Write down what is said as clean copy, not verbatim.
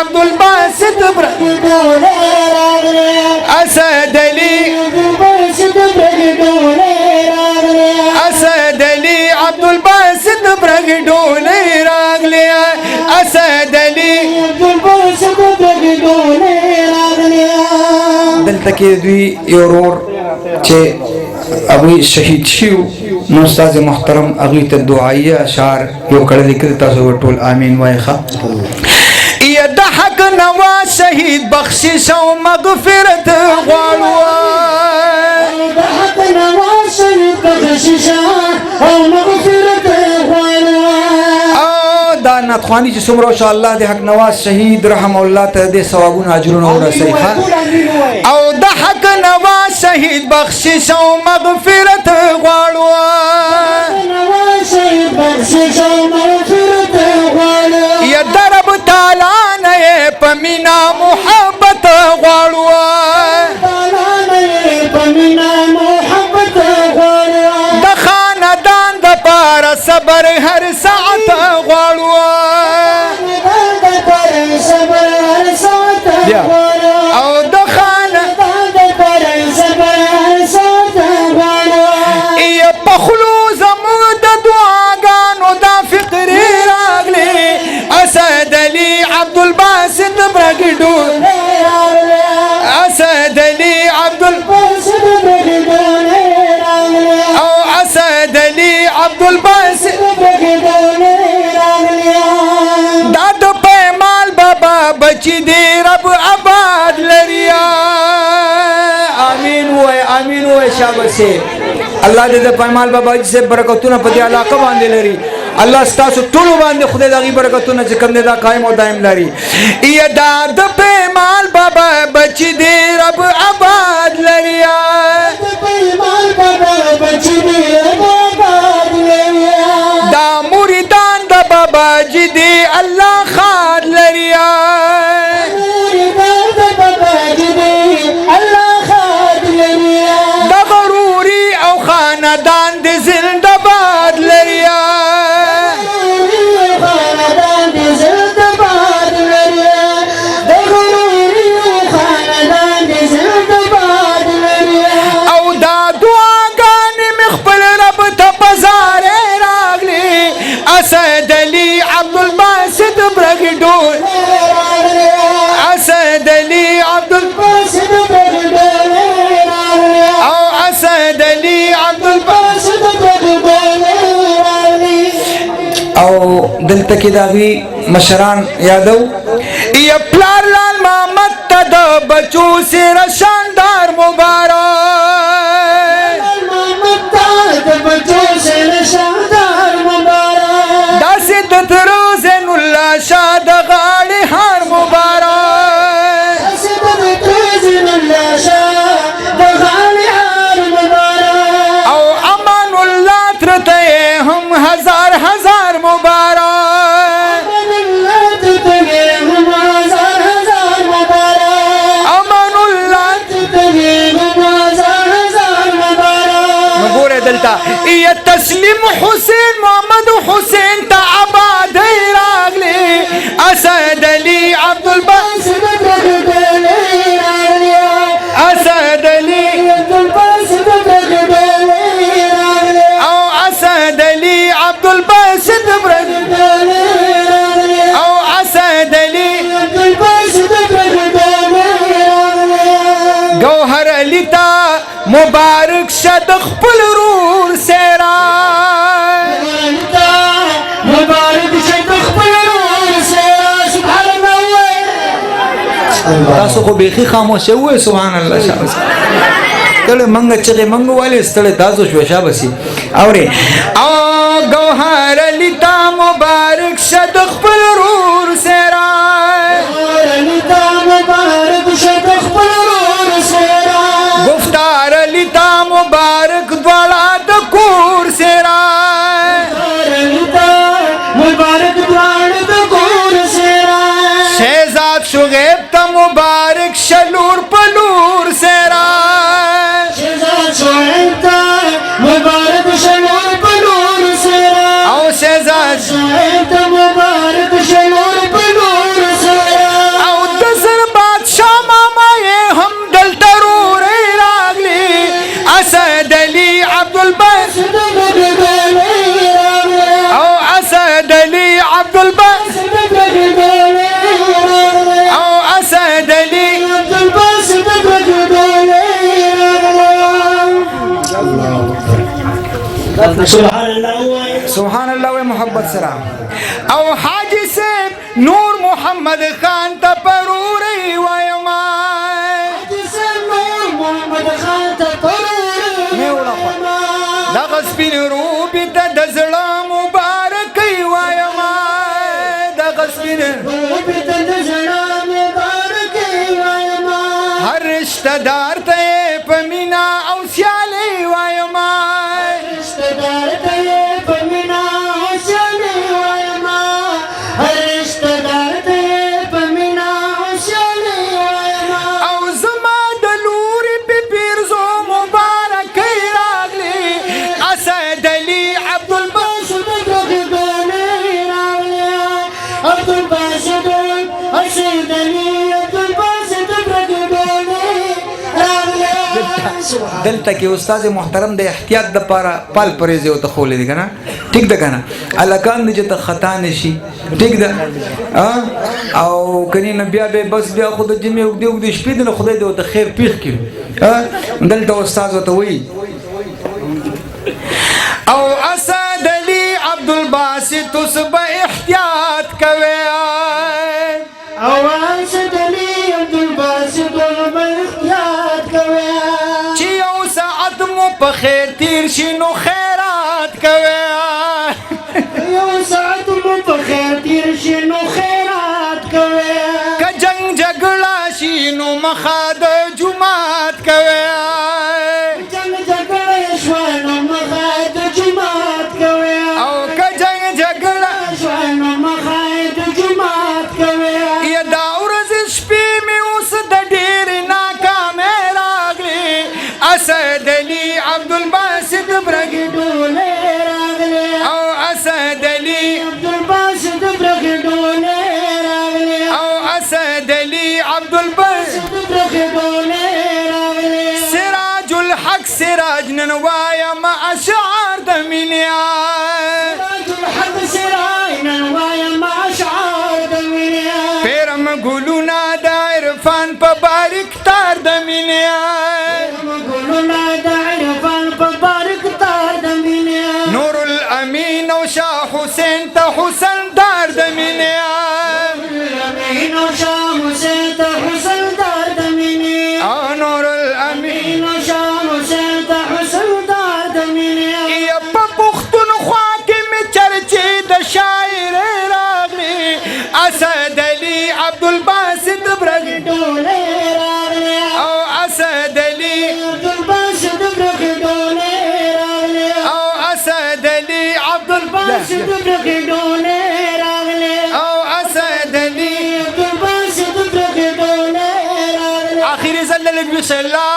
عبد الباسط اسد علي اسد علي عبد الباسط برګډولې راغلیا اسد علي عبد الباسط برګډولې راغلیا دلته کې دوی یورور چې ابي شهید شو نو استاد محترم اغي ته دعایه اشعار یو کړه لیکل تاسو ټول امين وایخه یا د حق نواز شهید بخشش او مغفرت غواړو د حق نواز شهید بخشش او مغفرت غواړو دا نتخوانی چې څومره ان شاء الله د حق نواز شهید رحم الله ته د ثوابونو اجرونه ورسوي او د حق نواز شهید بخشش او مغفرت غواړو نواز شهید بخشش او مغفرت غواړو یا درب تعالی نه پمینا محبت غواړو پمینا محبت غواړو د خاندان د پار صبر هر ساعت غواړو او د خاندان د پار صبر هر ساعت غواړو ای په خلو زمو د دعاګانو د فقر راغلي اسد علي عبد الباسط برګډول اسد علي عبد الباسط برګډول او اسد علي عبد الباسط برګډول دا د پیمال بابا بچی دی رب آباد لریا امين وای امين وای شاباسه الله دې پیمال بابا سے برکتونه په دې علاقه باندې لري الله ستاسو ټول باندې خدای دغه برکتونه چې کوم دې دا قائم او دائم لري یا دا د پیمال بابا بچی دی رب آباد لریا د پیمال بابا بچی دی رب آباد لریا دا مریدان د بابا جی دی الله خاد لریا مریدان د بابا جی دی الله خاد لریا د غروري او خاندان د زنده باد لریا اسد علي عبد الباسط برګډول اسد علي عبد الباسط برګډول او اسد علي عبد الباسط برګډول او دلته کې داوی مشران یادو یا پلار لال محمد تد بچو سر شاندار مبارک محمد تد بچو سر شاندار روزن الله شاد غاړي هر مبارک روزن الله شاد غاړي هر مبارک او امان الله ترته هم هزار هزار مبارک امان الله ترته هم هزار هزار مبارک وګوره دلته یا تسلیم حسین محمد حسین اسد علي عبد الباسط برګډول اسد علي عبد الباسط برګډول او اسد علي عبد الباسط برګډول او اسد علي عبد الباسط برګډول گوهر علي تا مبارک شد خپل رور سیرا مبارک شد خپل تاسو خو بیخي خاموش وې سبحان الله شاباس کله منګه چې منګه والے ستړي تاسو شو شاباسي اوري او گوهر لیتا مبارک شد خپل رور سرا لیتا مبارک شد خپل رور سرا گفتار لیتا مبارک دواړه د کور سرا لیتا مبارک دواړه د کور سرا شهزاد شغیب مبارک شلور پلور سرا شهزاد شعیب مبارک شلور پلور سرا او شهزاد شعیب مبارک شلور پلور سرا سبحان الله و محبت سلام او حاجی صاحب نور محمد خان ته پروري وایما حاجی صاحب نور محمد خان ته پروري وایما دا غسپین روپ ته د زړه مبارک وایما دا غسپین روپ ته د زړه مبارک وایما هر رشتہ دار ته پمینا او سیاله وایما رشتہ دار ته پمینا او سیاله وایما هر رشتہ دار ته پمینا او سیاله وایما او زما د لوري په پیرزو مبارک راغلی اسد علي عبد الباسط دغونه راغلی عبد الباسط اسد علي عبد الباسط دغونه راغلی دلته کې استاد محترم د احتیاط د پاره پال پرېزه او ته خولې دي کنه ټیک ده کنه الکان دې ته خطا نشي ټیک ده او کني نه بیا به بس بیا خود دې مې وګدي شپې د خدای دې ته خیر پیښ کړي دلته استاد وته وی او اسد علي عبد الباسط صبح احتیاط کوي او اسد علي عبد الباسط صبح احتیاط کوي چې یو ساعت مو په خیر تیر شي نو خیرات کوي یو ساعت مو په خیر تیر شي نو خیرات کوي که جنگ جګړه شي نو مخه د جمعات کوي جنگ جګړه شوه نو مخه د جمعات کوي او که جنگ جګړه شوه نو مخه د جمعات کوي یا دا ورځ شپې مې اوس د ډېر ناکامې راغلي اسد علي عبد الباسط برګډولې راغلي او اسد علي عبد الباسط برګډولې راغلي او اسد علي عبد الباسط برګډولې راغلي سراج الحق سراج ننوایا ما اشعار د مینیا سراج الحق سراج ننوایا ما اشعار د مینیا پیرم ګلونا د عرفان په باریک تار د مینیا نور الامین او شاه حسین ته حسن دار د مینیا امین او شاه حسین ته حسن دار د مینیا نور الامین او شاه حسین ته حسن دار د مینیا یا په پښتونخوا کې می چرچې د شاعر راغلي اسد علي عبد الباسط برګډولې راغلي او اسد علي عبد الباسط برګډولې راغلي او اسد علي عبد الباسط برګډولې راغلي او اسد علي عبد الباسط برګډولې راغلي اخر زلل النبي صلى الله